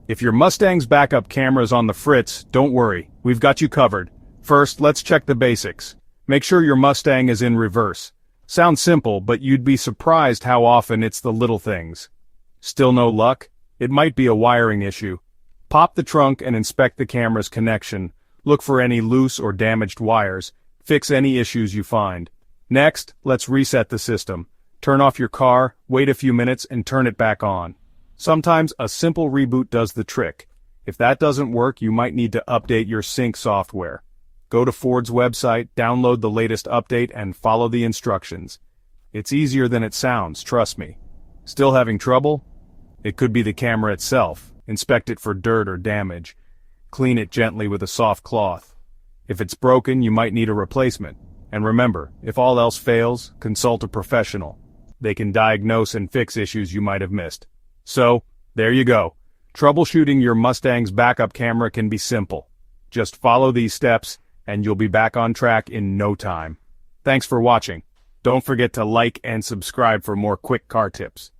If your Mustang's backup camera's on the fritz, don't worry, we've got you covered. First, let's check the basics. Make sure your Mustang is in reverse. Sounds simple, but you'd be surprised how often it's the little things. Still no luck? It might be a wiring issue. Pop the trunk and inspect the camera's connection. Look for any loose or damaged wires. Fix any issues you find. Next, let's reset the system. Turn off your car, wait a few minutes, and turn it back on. Sometimes a simple reboot does the trick. If that doesn't work, you might need to update your sync software. Go to Ford's website, download the latest update, and follow the instructions. It's easier than it sounds, trust me. Still having trouble? It could be the camera itself. Inspect it for dirt or damage. Clean it gently with a soft cloth. If it's broken, you might need a replacement. And remember, if all else fails, consult a professional. They can diagnose and fix issues you might have missed. So, there you go. Troubleshooting your Mustang's backup camera can be simple. Just follow these steps, and you'll be back on track in no time. Thanks for watching. Don't forget to like and subscribe for more quick car tips.